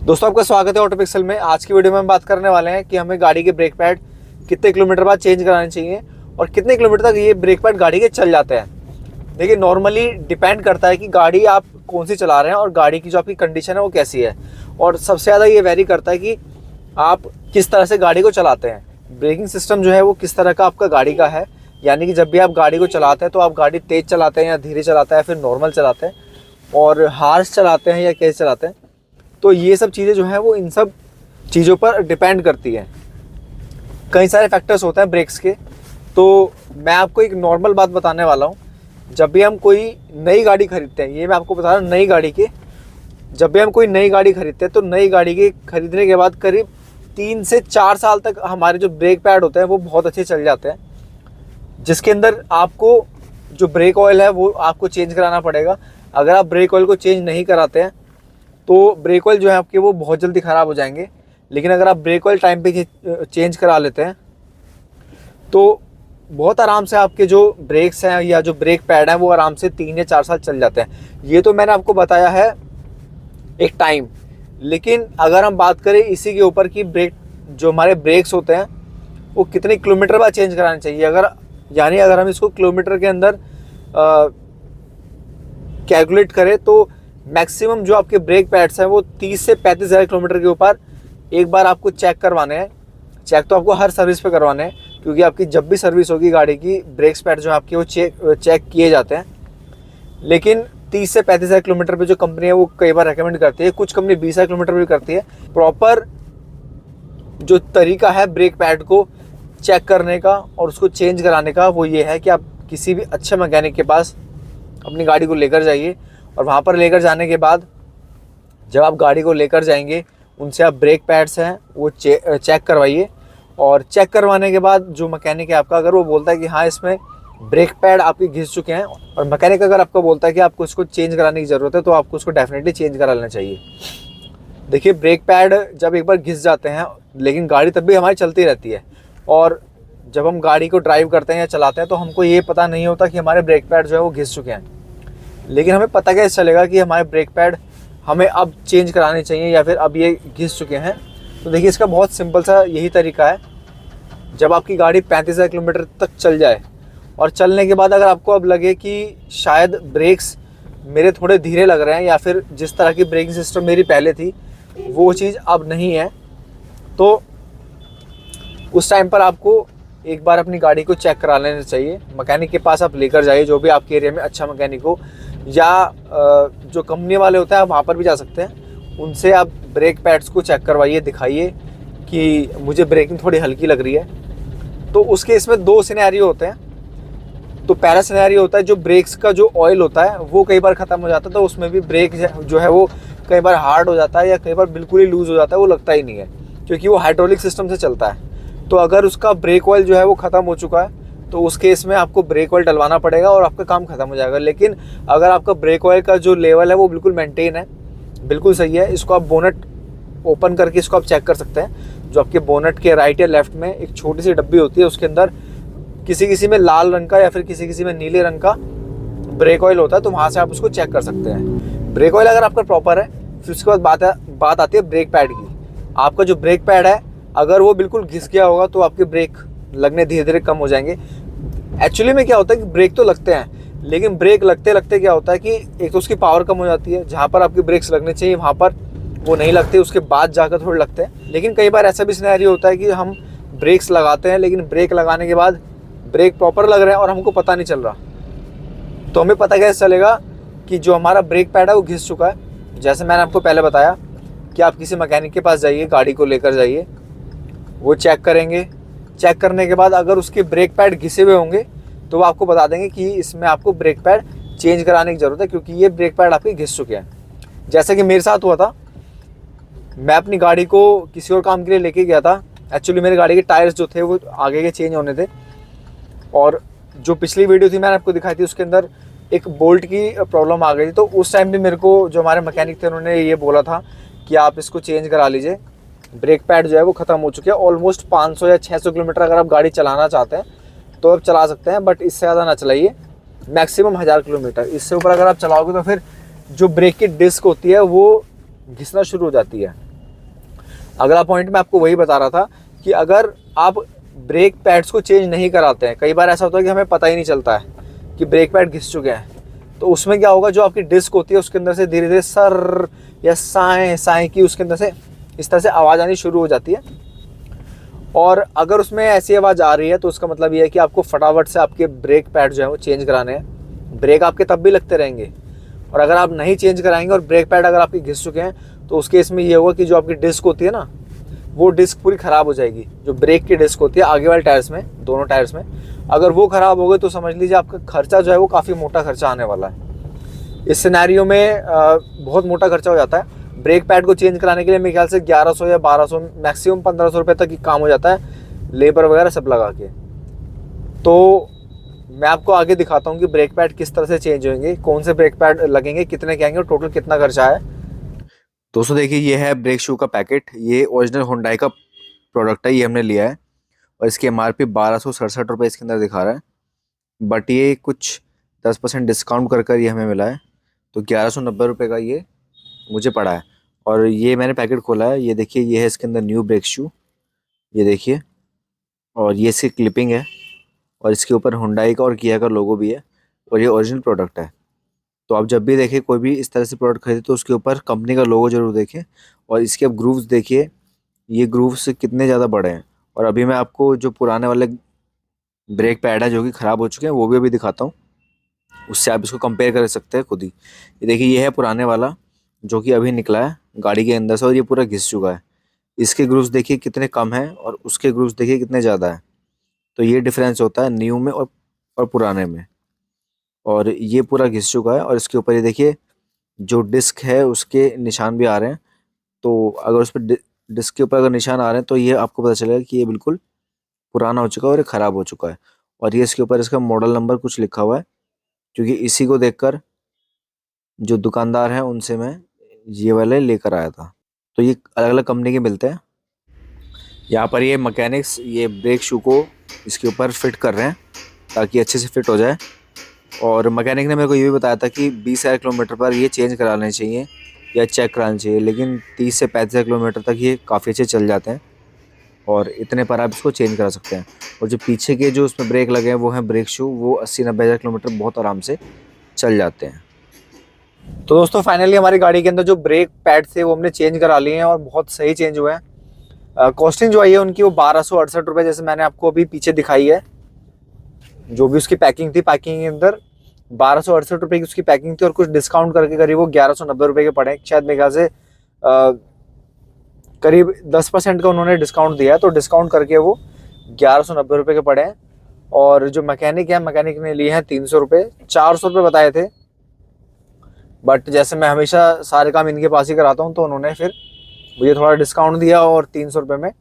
दोस्तों आपका स्वागत है ऑटो पिक्सल में। आज की वीडियो में हम बात करने वाले हैं कि हमें गाड़ी के ब्रेक पैड कितने किलोमीटर बाद चेंज कराने चाहिए और कितने किलोमीटर तक ये ब्रेक पैड गाड़ी के चल जाते हैं। देखिए, नॉर्मली डिपेंड करता है कि गाड़ी आप कौन सी चला रहे हैं और गाड़ी की जो आपकी कंडीशन है वो कैसी है, और सबसे ज़्यादा ये वेरी करता है कि आप किस तरह से गाड़ी को चलाते हैं। ब्रेकिंग सिस्टम जो है वो किस तरह का आपका गाड़ी का है, यानी कि जब भी आप गाड़ी को चलाते हैं तो आप गाड़ी तेज़ चलाते हैं या धीरे चलाते हैं, फिर नॉर्मल चलाते हैं और हार्श चलाते हैं या कैसे चलाते हैं। तो ये सब चीज़ें जो हैं वो इन सब चीज़ों पर डिपेंड करती हैं। कई सारे फैक्टर्स होते हैं ब्रेक्स के। तो मैं आपको एक नॉर्मल बात बताने वाला हूँ। जब भी हम कोई नई गाड़ी खरीदते हैं, ये मैं आपको बता रहा हूँ, नई गाड़ी के जब भी हम कोई नई गाड़ी खरीदते हैं तो नई गाड़ी के खरीदने के बाद करीब 3 से 4 साल तक हमारे जो ब्रेक पैड होते हैं वो बहुत अच्छे चल जाते हैं, जिसके अंदर आपको जो ब्रेक ऑयल है वो आपको चेंज कराना पड़ेगा। अगर आप ब्रेक ऑयल को चेंज नहीं कराते हैं तो ब्रेक ऑयल जो है आपके वो बहुत जल्दी ख़राब हो जाएंगे। लेकिन अगर आप ब्रेक ऑयल टाइम पे चेंज करा लेते हैं तो बहुत आराम से आपके जो ब्रेक्स हैं या जो ब्रेक पैड हैं वो आराम से 3 या 4 साल चल जाते हैं। ये तो मैंने आपको बताया है एक टाइम। लेकिन अगर हम बात करें इसी के ऊपर कि ब्रेक जो हमारे ब्रेक्स होते हैं वो कितने किलोमीटर बाद चेंज कराने चाहिए, अगर हम इसको किलोमीटर के अंदर कैलकुलेट करें तो मैक्सिमम जो आपके ब्रेक पैड्स हैं वो 30 से 35 हज़ार किलोमीटर के ऊपर एक बार आपको चेक करवाने हैं। चेक तो आपको हर सर्विस पे करवाने हैं, क्योंकि आपकी जब भी सर्विस होगी गाड़ी की ब्रेक्स पैड जो आपके वो चेक किए जाते हैं। लेकिन 30 से 35 हज़ार किलोमीटर पे जो कंपनी है वो कई बार रेकमेंड करती है, कुछ कंपनी 20 हज़ार किलोमीटर भी करती है। प्रॉपर जो तरीका है ब्रेक पैड को चेक करने का और उसको चेंज कराने का वो ये है कि आप किसी भी अच्छे मैकेनिक के पास अपनी गाड़ी को लेकर जाइए, और वहाँ पर लेकर जाने के बाद जब आप गाड़ी को लेकर जाएंगे उनसे आप ब्रेक पैड्स हैं वो चेक करवाइए। और चेक करवाने के बाद जो मैकेनिक है आपका, अगर वो बोलता है कि हाँ इसमें ब्रेक पैड आपके घिस चुके हैं, और मैकेनिक अगर आपको बोलता है कि आपको इसको चेंज कराने की ज़रूरत है, तो आपको उसको डेफिनेटली चेंज करा लेना चाहिए। देखिए, ब्रेक पैड जब एक बार घिस जाते हैं, लेकिन गाड़ी तब भी हमारी चलती रहती है, और जब हम गाड़ी को ड्राइव करते हैं या चलाते हैं तो हमको ये पता नहीं होता कि हमारे ब्रेक पैड जो है वो घिस चुके हैं। लेकिन हमें पता कैसे चलेगा कि हमारे ब्रेक पैड हमें अब चेंज कराने चाहिए या फिर अब ये घिस चुके हैं? तो देखिए, इसका बहुत सिंपल सा यही तरीका है। जब आपकी गाड़ी 35 हज़ार किलोमीटर तक चल जाए और चलने के बाद अगर आपको अब लगे कि शायद ब्रेक्स मेरे थोड़े धीरे लग रहे हैं या फिर जिस तरह की ब्रेकिंग सिस्टम मेरी पहले थी वो चीज़ अब नहीं है, तो उस टाइम पर आपको एक बार अपनी गाड़ी को चेक करा लेना चाहिए। मैकेनिक के पास आप लेकर जाइए, जो भी आपके एरिया में अच्छा मैकेनिक हो, या जो कंपनी वाले होते हैं आप वहाँ पर भी जा सकते हैं। उनसे आप ब्रेक पैड्स को चेक करवाइए, दिखाइए कि मुझे ब्रेकिंग थोड़ी हल्की लग रही है। तो उस केस में 2 सिनेरियो होते हैं। तो पहला सिनेरियो होता है जो ब्रेक्स का जो ऑयल होता है वो कई बार ख़त्म हो जाता है, तो उसमें भी ब्रेक जो है वो कई बार हार्ड हो जाता है या कई बार बिल्कुल ही लूज़ हो जाता है, वो लगता ही नहीं है, क्योंकि वो हाइड्रोलिक सिस्टम से चलता है। तो अगर उसका ब्रेक ऑयल जो है वो ख़त्म हो चुका है तो उस केस में आपको ब्रेक ऑयल डलवाना पड़ेगा और आपका काम ख़त्म हो जाएगा। लेकिन अगर आपका ब्रेक ऑयल का जो लेवल है वो बिल्कुल मेंटेन है, बिल्कुल सही है, इसको आप बोनट ओपन करके इसको आप चेक कर सकते हैं। जो आपके बोनट के राइट या लेफ्ट में एक छोटी सी डब्बी होती है, उसके अंदर किसी में लाल रंग का या फिर किसी में नीले रंग का ब्रेक ऑयल होता है, तो वहाँ से आप उसको चेक कर सकते हैं। ब्रेक ऑयल अगर आपका प्रॉपर है, फिर उसके बाद बात आती है ब्रेक पैड की। आपका जो ब्रेक पैड है अगर वो बिल्कुल घिस गया होगा तो आपके ब्रेक लगने धीरे धीरे कम हो जाएंगे। एक्चुअली में क्या होता है कि ब्रेक तो लगते हैं, लेकिन ब्रेक लगते लगते क्या होता है कि एक तो उसकी पावर कम हो जाती है, जहाँ पर आपके ब्रेक्स लगने चाहिए वहाँ पर वो नहीं लगते, उसके बाद जाकर थोड़े लगते हैं। लेकिन कई बार ऐसा भी सिनेरियो होता है कि हम ब्रेक्स लगाते हैं, लेकिन ब्रेक लगाने के बाद ब्रेक प्रॉपर लग रहे हैं और हमको पता नहीं चल रहा। तो हमें पता कैसे चलेगा कि जो हमारा ब्रेक पैड है वो घिस चुका है? जैसे मैंने आपको पहले बताया कि आप किसी मैकेनिक के पास जाइए, गाड़ी को लेकर जाइए, वो चेक करेंगे। चेक करने के बाद अगर उसके ब्रेक पैड घिसे हुए होंगे तो वो आपको बता देंगे कि इसमें आपको ब्रेक पैड चेंज कराने की ज़रूरत है, क्योंकि ये ब्रेक पैड आपके घिस चुके हैं। जैसे कि मेरे साथ हुआ था, मैं अपनी गाड़ी को किसी और काम के लिए लेके गया था। एक्चुअली मेरी गाड़ी के टायर्स जो थे वो आगे के चेंज होने थे, और जो पिछली वीडियो थी मैंने आपको दिखाई थी उसके अंदर एक बोल्ट की प्रॉब्लम आ गई थी। तो उस टाइम भी मेरे को जो हमारे मैकेनिक थे उन्होंने ये बोला था कि आप इसको चेंज करा लीजिए, ब्रेक पैड जो है वो ख़त्म हो चुके हैं। ऑलमोस्ट 500 या 600 किलोमीटर अगर आप गाड़ी चलाना चाहते हैं तो आप चला सकते हैं, बट इससे ज़्यादा ना चलाइए, मैक्सिमम 1000 किलोमीटर। इससे ऊपर अगर आप चलाओगे तो फिर जो ब्रेक की डिस्क होती है वो घिसना शुरू हो जाती है। अगला पॉइंट मैं आपको वही बता रहा था कि अगर आप ब्रेक पैड्स को चेंज नहीं कराते हैं, कई बार ऐसा होता है कि हमें पता ही नहीं चलता है कि ब्रेक पैड घिस चुके हैं, तो उसमें क्या होगा, जो आपकी डिस्क होती है उसके अंदर से धीरे धीरे सर या साएँ साएँ की उसके अंदर से इस तरह से आवाज़ आनी शुरू हो जाती है। और अगर उसमें ऐसी आवाज़ आ रही है तो उसका मतलब ये है कि आपको फटाफट से आपके ब्रेक पैड जो है वो चेंज कराने हैं। ब्रेक आपके तब भी लगते रहेंगे, और अगर आप नहीं चेंज कराएंगे और ब्रेक पैड अगर आपके घिस चुके हैं तो उस केस में ये होगा कि जो आपकी डिस्क होती है ना, वो डिस्क पूरी ख़राब हो जाएगी। जो ब्रेक की डिस्क होती है आगे वाले टायर्स में, दोनों टायर्स में, अगर वो ख़राब हो गई तो समझ लीजिए आपका खर्चा जो है वो काफ़ी मोटा खर्चा आने वाला है। इस सिनेरियो में बहुत मोटा खर्चा हो जाता है। ब्रेक पैड को चेंज कराने के लिए मेरे ख्याल से 1100 या 1200, मैक्सिमम 1500 रुपये तक ही काम हो जाता है, लेबर वगैरह सब लगा के। तो मैं आपको आगे दिखाता हूँ कि ब्रेक पैड किस तरह से चेंज होंगे, कौन से ब्रेक पैड लगेंगे, कितने के आएंगे और टोटल कितना खर्चा है। दोस्तों देखिए, ये है ब्रेक शू का पैकेट। ये ओरिजिनल हुंडई का प्रोडक्ट है, ये हमने लिया है और इसकी MRP 1267 रुपये इसके अंदर दिखा रहा है, बट ये कुछ 10% डिस्काउंट कर ये हमें मिला है, तो 1190 रुपये का ये मुझे पड़ा है। और ये मैंने पैकेट खोला है, ये देखिए, ये है इसके अंदर न्यू ब्रेक शू, ये देखिए, और ये इसकी क्लिपिंग है और इसके ऊपर हुंडई का और किया का लोगो भी है और ये ओरिजिनल प्रोडक्ट है। तो आप जब भी देखें कोई भी इस तरह से प्रोडक्ट खरीदे तो उसके ऊपर कंपनी का लोगो जरूर देखें। और इसके अब ग्रूव्स देखिए, ये ग्रूव्स कितने ज़्यादा बड़े हैं। और अभी मैं आपको जो पुराने वाले ब्रेक पैड है जो कि ख़राब हो चुके हैं वो भी अभी दिखाता हूँ, उससे आप इसको कंपेयर कर सकते हैं खुद ही। ये देखिए, ये है पुराने वाला जो कि अभी निकला है गाड़ी के अंदर से और ये पूरा घिस चुका है। इसके ग्रूव्स देखिए कितने कम हैं और उसके ग्रूव्स देखिए कितने ज़्यादा है। तो ये डिफरेंस होता है न्यू में और पुराने में। और ये पूरा घिस चुका है और इसके ऊपर ये देखिए जो डिस्क है उसके निशान भी आ रहे हैं। तो अगर उस पर डिस्क के ऊपर अगर निशान आ रहे हैं तो ये आपको पता चलेगा कि ये बिल्कुल पुराना हो चुका है और ये ख़राब हो चुका है। और ये इसके ऊपर इसका मॉडल नंबर कुछ लिखा हुआ है, क्योंकि इसी को देखकर जो दुकानदार हैं उनसे मैं ये वाले लेकर आया था। तो ये अलग अलग कंपनी के मिलते हैं। यहाँ पर ये मैकेनिक्स ये ब्रेक शू को इसके ऊपर फिट कर रहे हैं ताकि अच्छे से फिट हो जाए। और मैकेनिक ने मेरे को ये भी बताया था कि 20,000 किलोमीटर पर ये चेंज कराने चाहिए या चेक कराना चाहिए, लेकिन 30 से 35,000 किलोमीटर तक ये काफ़ी अच्छे चल जाते हैं और इतने पर आप इसको चेंज करा सकते हैं। और जो पीछे के जो उसमें ब्रेक लगे हैं वो हैं ब्रेक शू, वो 80-90 हज़ार किलोमीटर बहुत आराम से चल जाते हैं। तो दोस्तों फाइनली हमारी गाड़ी के अंदर जो ब्रेक पैड थे वो हमने चेंज करा लिए हैं और बहुत सही चेंज हुए हैं। कॉस्टिंग जो आई है उनकी वो 1268 रुपये जैसे मैंने आपको अभी पीछे दिखाई है। जो भी उसकी पैकिंग थी, पैकिंग के अंदर 1268 रुपये की उसकी पैकिंग थी और कुछ डिस्काउंट करके करीब वो 1190 रुपये के पड़े। शायद मेरे ख्याल से करीब 10% का उन्होंने डिस्काउंट दिया है, तो डिस्काउंट करके वो 1190 रुपये के पड़े हैं। और जो मैकेनिक है, मैकेनिक ने लिए हैं 300 रुपये, 400 रुपये बताए थे, बट जैसे मैं हमेशा सारे काम इनके पास ही कराता हूँ तो उन्होंने फिर मुझे थोड़ा डिस्काउंट दिया और 300 रुपये में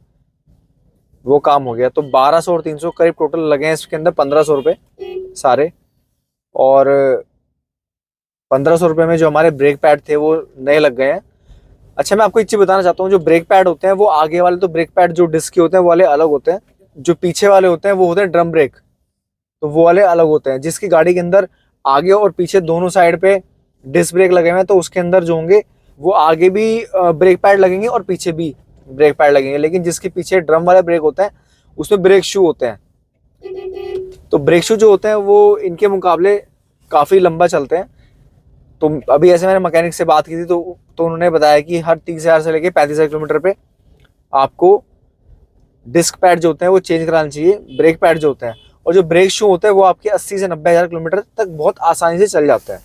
वो काम हो गया। तो 1200 और 300 करीब टोटल लगे हैं इसके अंदर 1500 रुपये सारे। और 1500 रुपये में जो हमारे ब्रेक पैड थे वो नए लग गए हैं। अच्छा, मैं आपको एक चीज़ बताना चाहता हूँ, जो ब्रेक पैड होते हैं वो आगे वाले तो ब्रेक पैड जो डिस्क के होते हैं वो वाले अलग होते हैं, जो पीछे वाले होते हैं वो होते हैं ड्रम ब्रेक, तो वो वाले अलग होते हैं। जिसकी गाड़ी के अंदर आगे और पीछे दोनों साइड पे डिस्क ब्रेक लगे हुए हैं तो उसके अंदर जो होंगे वो आगे भी ब्रेक पैड लगेंगे और पीछे भी ब्रेक पैड लगेंगे। लेकिन जिसके पीछे ड्रम वाले ब्रेक होते हैं उसमें ब्रेक शू होते हैं। तो ब्रेक शू जो होते हैं वो इनके मुकाबले काफ़ी लंबा चलते हैं। तो अभी ऐसे मैंने मैकेनिक से बात की थी तो उन्होंने बताया कि हर 30,000 से लेके 35,000 किलोमीटर पे आपको डिस्क पैड जो होते हैं वो चेंज कराना चाहिए, ब्रेक पैड जो होते हैं। और जो ब्रेक शू होते हैं वो आपके 80 से 90,000 किलोमीटर तक बहुत आसानी से चल जाते हैं।